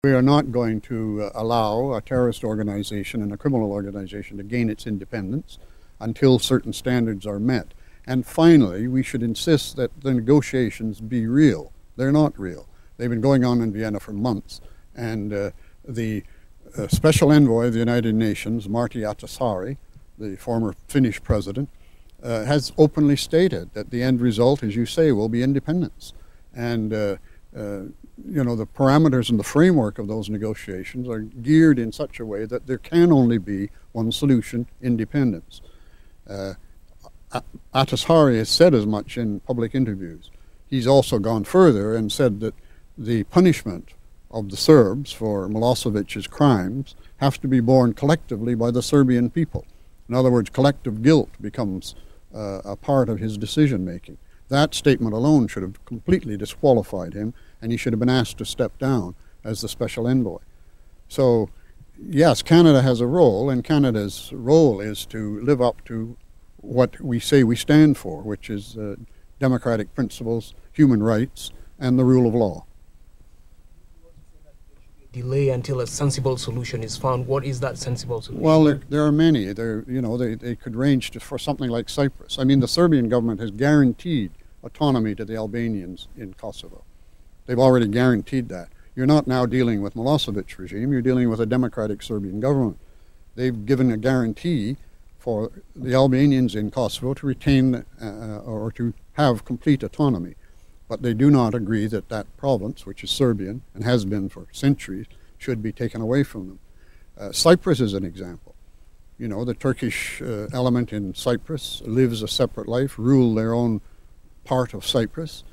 We are not going to allow a terrorist organization and a criminal organization to gain its independence until certain standards are met. And finally, we should insist that the negotiations be real. They're not real. They've been going on in Vienna for months, and the Special Envoy of the United Nations, Martti Ahtisaari, the former Finnish president, has openly stated that the end result, as you say, will be independence. And you know, the parameters and the framework of those negotiations are geared in such a way that there can only be one solution: independence. Ahtisaari has said as much in public interviews. He's also gone further and said that the punishment of the Serbs for Milosevic's crimes have to be borne collectively by the Serbian people. In other words, collective guilt becomes a part of his decision-making. That statement alone should have completely disqualified him, and he should have been asked to step down as the special envoy. So, yes, Canada has a role, and Canada's role is to live up to what we say we stand for, which is democratic principles, human rights, and the rule of law. Delay until a sensible solution is found. What is that sensible solution? Well, there are many. They could range for something like Cyprus. I mean, the Serbian government has guaranteed autonomy to the Albanians in Kosovo. They've already guaranteed that. You're not now dealing with Milosevic's regime, you're dealing with a democratic Serbian government. They've given a guarantee for the Albanians in Kosovo to retain or to have complete autonomy. But they do not agree that that province, which is Serbian and has been for centuries, should be taken away from them. Cyprus is an example. You know, the Turkish element in Cyprus lives a separate life, rule their own part of Cyprus,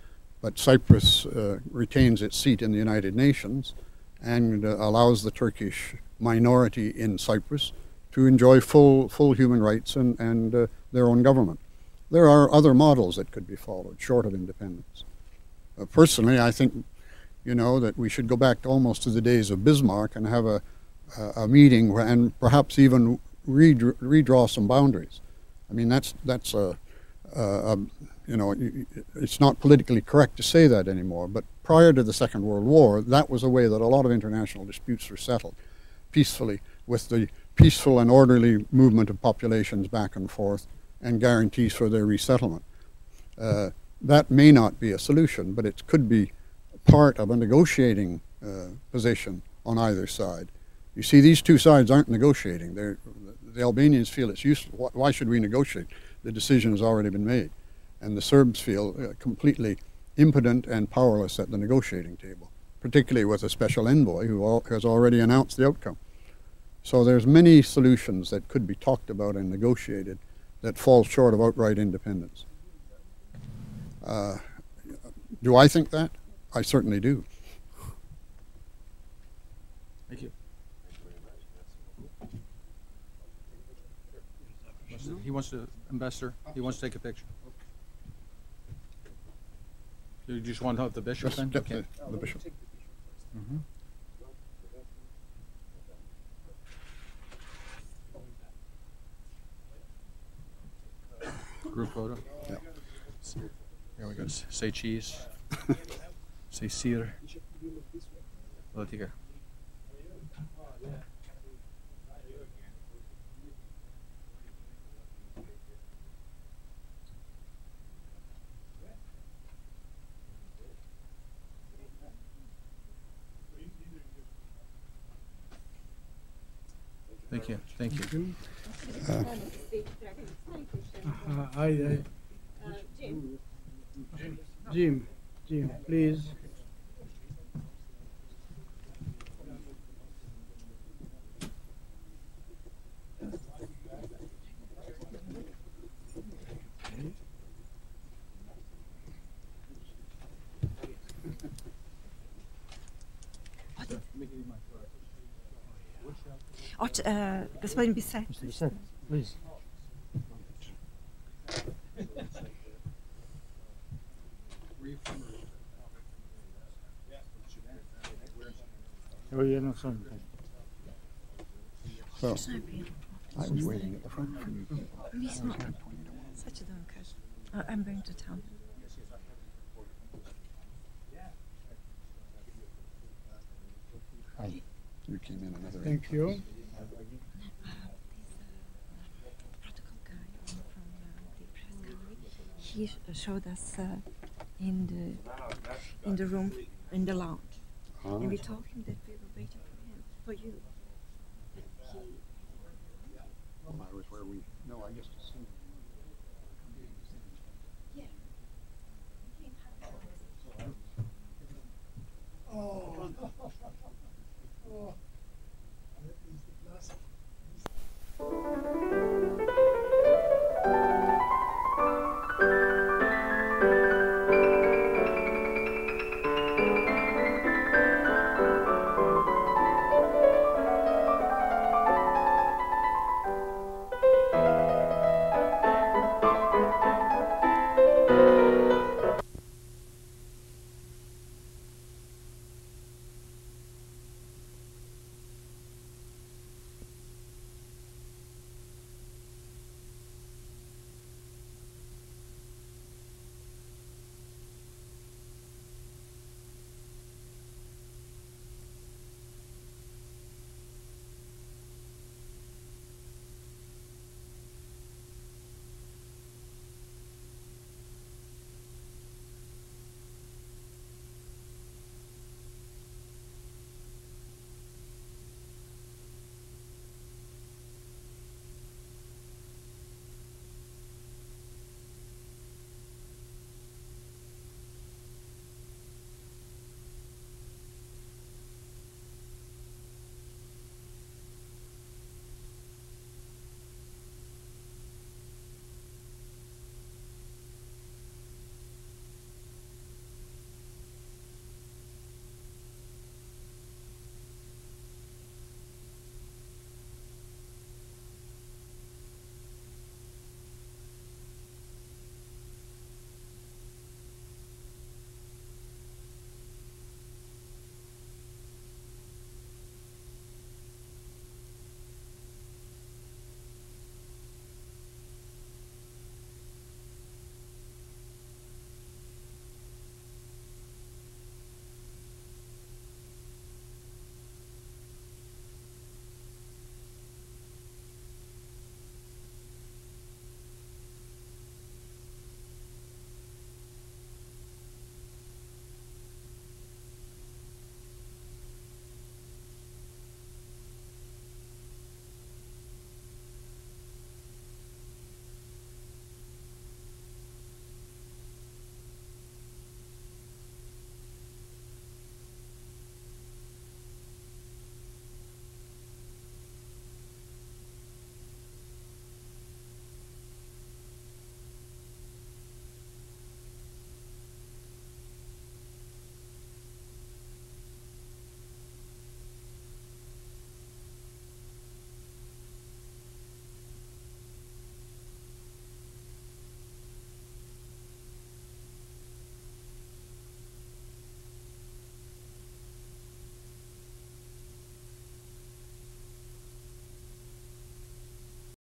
but Cyprus retains its seat in the United Nations and allows the Turkish minority in Cyprus to enjoy full human rights and their own government. There are other models that could be followed, short of independence. Personally, I think, you know, that we should go back almost to the days of Bismarck and have a meeting and perhaps even redraw some boundaries. I mean, that's you know, it's not politically correct to say that anymore, but prior to the Second World War, that was a way that a lot of international disputes were settled peacefully, with the peaceful and orderly movement of populations back and forth and guarantees for their resettlement. That may not be a solution, but it could be part of a negotiating position on either side. You see, these two sides aren't negotiating. The Albanians feel it's useless. Why should we negotiate? The decision has already been made. And the Serbs feel completely impotent and powerless at the negotiating table, particularly with a special envoy who has already announced the outcome. So there's many solutions that could be talked about and negotiated that fall short of outright independence. Do I think that? I certainly do. Thank you. He wants to, Ambassador, he wants to take a picture. You just want to help the bishop then? Okay. The bishop. Mm-hmm. Group photo. Yeah. Here we go. Say cheese. Say sir. Latika. Thank you. Thank you. Jim, please. Господин Бисай. Please. Oh, yeah, no, sorry. So, I was waiting at the front for you. I'm going to tell him. You came in another. Thank you. Protocol guy from the press gallery. He showed us in the room in the lounge, and we told him that we were waiting for him, for you. But he. Well, that was where we. No, I guess to see. Yeah. Oh.